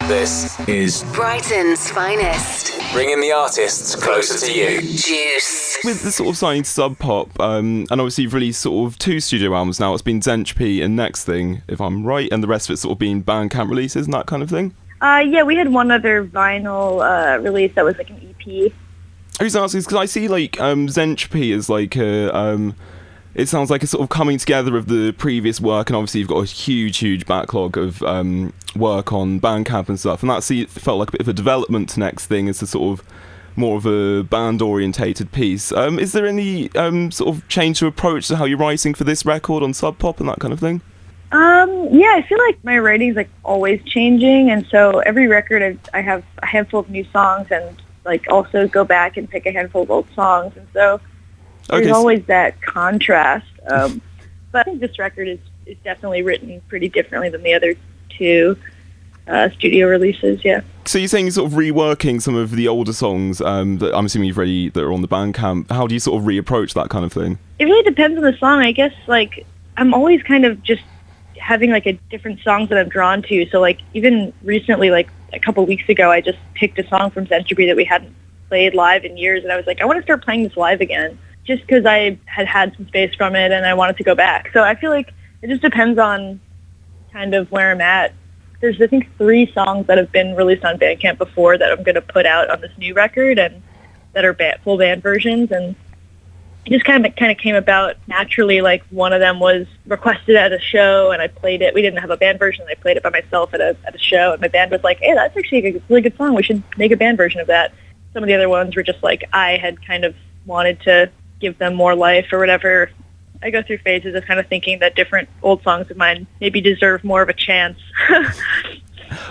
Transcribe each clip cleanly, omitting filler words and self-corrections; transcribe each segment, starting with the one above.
This is Brighton's finest. Bringing the artists closer to you. Juice. With the sort of signing to Sub Pop, and obviously you've released sort of 2 studio albums now. It's been Zench and Next Thing, if I'm right, and the rest of it's sort of been Bandcamp releases and that kind of thing. Yeah, we had one other vinyl release that was like an EP. I was asking because I see like Zench is like a it sounds like a sort of coming together of the previous work, and obviously you've got a huge backlog of work on Bandcamp and stuff, and it felt like a bit of a development to Next Thing as a sort of more of a band-orientated piece. Is there any sort of change to approach to how you're writing for this record on Sub Pop and that kind of thing? Yeah, I feel like my writing's like always changing, and so every record I have a handful of new songs, and like also go back and pick a handful of old songs, and so there's always that contrast. But I think this record is definitely written pretty differently than the other 2 studio releases, yeah. So you're saying you're sort of reworking some of the older songs that I'm assuming that are on the Bandcamp. How do you sort of reapproach that kind of thing? It really depends on the song. I guess like I'm always kind of just having like a different songs that I'm drawn to. So like even recently, like a couple weeks ago, I just picked a song from Century that we hadn't played live in years, and I was like, I want to start playing this live again, just because I had some space from it and I wanted to go back. So I feel like it just depends on kind of where I'm at. There's, I think, 3 songs that have been released on Bandcamp before that I'm going to put out on this new record, and that are full band versions. And it just kind of came about naturally. Like one of them was requested at a show, and I played it. We didn't have a band version. I played it by myself at a show, and my band was like, "Hey, that's actually a really good song. We should make a band version of that." Some of the other ones were just like I had kind of wanted to give them more life or whatever. I go through phases of kind of thinking that different old songs of mine maybe deserve more of a chance.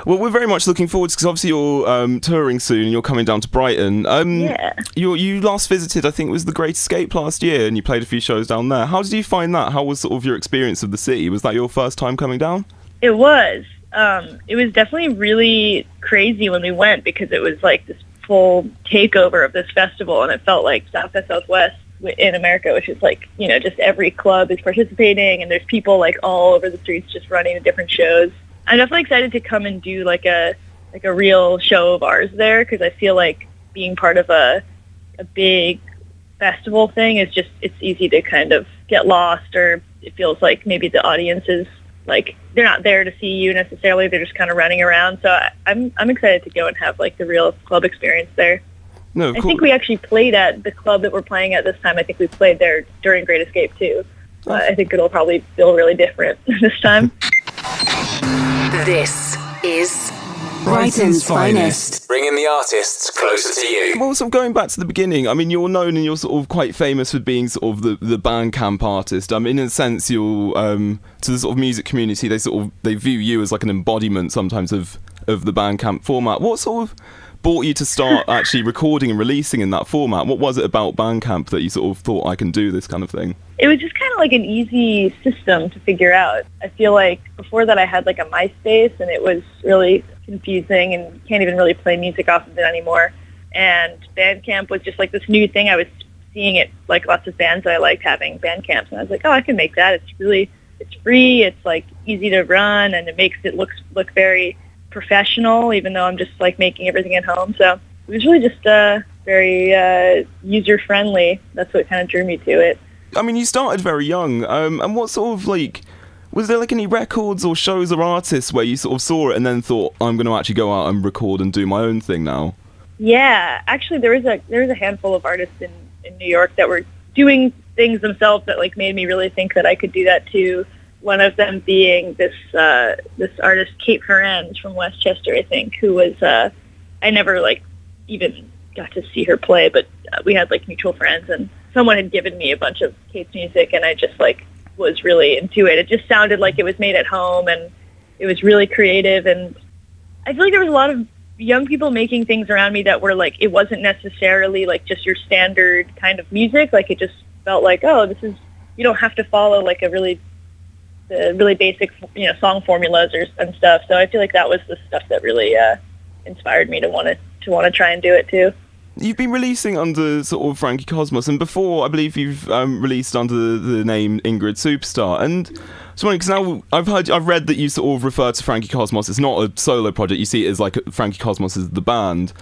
Well, we're very much looking forward to, because obviously you're touring soon and you're coming down to Brighton. Yeah. You last visited, I think it was the Great Escape last year, and you played a few shows down there. How did you find that? How was sort of your experience of the city? Was that your first time coming down? It was. It was definitely really crazy when we went, because it was like this full takeover of this festival, and it felt like South by Southwest in America, which is like, you know, just every club is participating, and there's people like all over the streets just running to different shows. I'm definitely excited to come and do like a real show of ours there, because I feel like being part of a big festival thing is just, it's easy to kind of get lost, or it feels like maybe the audience is like, they're not there to see you necessarily, they're just kind of running around. So I'm excited to go and have like the real club experience there. No, I think we actually played at the club that we're playing at this time. I think we played there during Great Escape too. I think it'll probably feel really different this time. This is Brighton's finest. Bringing the artists closer to you. Well, sort of going back to the beginning, I mean, you're known and you're sort of quite famous for being sort of the Bandcamp artist. I mean, in a sense, you're to the sort of music community, they view you as like an embodiment sometimes of the Bandcamp format. What sort of brought you to start actually recording and releasing in that format? What was it about Bandcamp that you sort of thought, I can do this kind of thing? It was just kind of like an easy system to figure out. I feel like before that I had like a MySpace, and it was really confusing, and you can't even really play music off of it anymore. And Bandcamp was just like this new thing. I was seeing it, like lots of bands that I liked having Bandcamps, and I was like, oh, I can make that. It's free, it's like easy to run, and it makes it look very professional, even though I'm just like making everything at home. So it was really just very user-friendly. That's what kind of drew me to it. I mean, you started very young, and what sort of like, was there like any records or shows or artists where you sort of saw it and then thought, I'm going to actually go out and record and do my own thing now? Yeah, actually there was a handful of artists in New York that were doing things themselves that like made me really think that I could do that too. One of them being this artist, Kate Ferenz from Westchester, I think, who was, I never like even got to see her play, but we had like mutual friends, and someone had given me a bunch of Kate's music, and I just like was really into it. It just sounded like it was made at home, and it was really creative, and I feel like there was a lot of young people making things around me that were like, it wasn't necessarily like just your standard kind of music. Like it just felt like, oh, this is, you don't have to follow like the really basic, you know, song formulas and stuff. So I feel like that was the stuff that really inspired me to want to try and do it too. You've been releasing under sort of Frankie Cosmos, and before I believe you've released under the name Ingrid Superstar. And so, because now I've read that you sort of refer to Frankie Cosmos. It's not a solo project. You see it as like Frankie Cosmos is the band.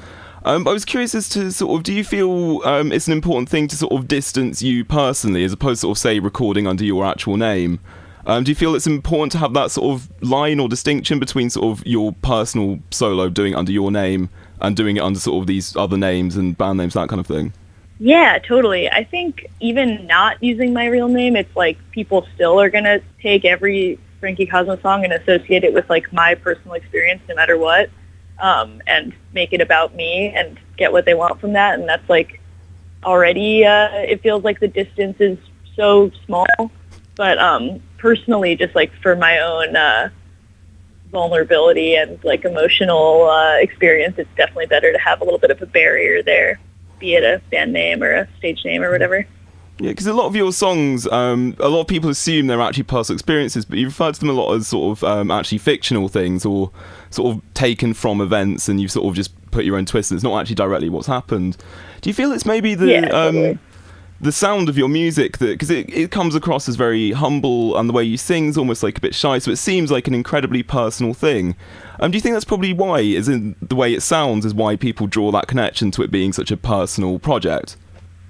But I was curious as to sort of, do you feel it's an important thing to sort of distance you personally, as opposed to sort of say recording under your actual name? Do you feel it's important to have that sort of line or distinction between sort of your personal solo doing it under your name and doing it under sort of these other names and band names, that kind of thing? Yeah, totally. I think even not using my real name, it's like people still are going to take every Frankie Cosmos song and associate it with like my personal experience no matter what, and make it about me and get what they want from that. And that's like already, it feels like the distance is so small. But personally, just like for my own vulnerability and like emotional experience, it's definitely better to have a little bit of a barrier there, be it a band name or a stage name or whatever. Yeah, because a lot of your songs, a lot of people assume they're actually personal experiences, but you refer to them a lot as sort of actually fictional things or sort of taken from events, and you've sort of just put your own twist, and it's not actually directly what's happened. Do you feel it's maybe totally. The sound of your music, that because it comes across as very humble, and the way you sing is almost like a bit shy, so it seems like an incredibly personal thing. Do you think that's probably why, as in the way it sounds, is why people draw that connection to it being such a personal project?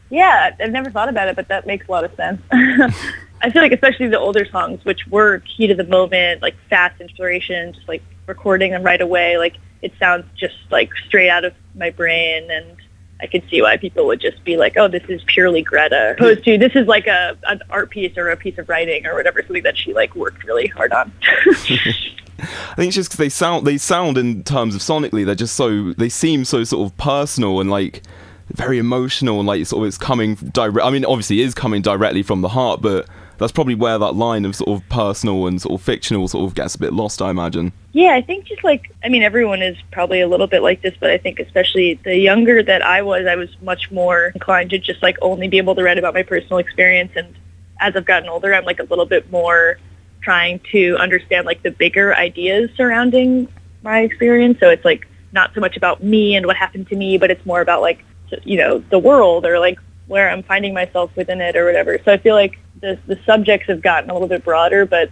Yeah, I've never thought about it, but that makes a lot of sense. I feel like especially the older songs, which were key to the moment, like fast inspiration, just like recording them right away, like it sounds just like straight out of my brain, and I could see why people would just be like, oh, this is purely Greta, opposed to this is like an art piece or a piece of writing or whatever, something that she like worked really hard on. I think it's just because they sound in terms of sonically, they seem so sort of personal and like very emotional, and like sort of it's coming direct. I mean, obviously it is coming directly from the heart, but that's probably where that line of sort of personal and sort of fictional sort of gets a bit lost, I imagine. Yeah, I think just like, I mean, everyone is probably a little bit like this, but I think especially the younger that I was much more inclined to just like only be able to write about my personal experience. And as I've gotten older, I'm like a little bit more trying to understand like the bigger ideas surrounding my experience. So it's like not so much about me and what happened to me, but it's more about like, you know, the world or like where I'm finding myself within it or whatever. So I feel like the subjects have gotten a little bit broader, but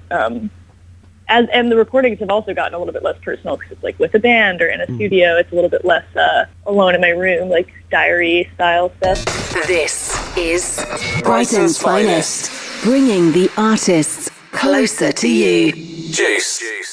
and the recordings have also gotten a little bit less personal, because it's like with a band or in a studio, it's a little bit less alone in my room, like diary style stuff. This is Brighton's Finest, bringing the artists closer to you. Juice.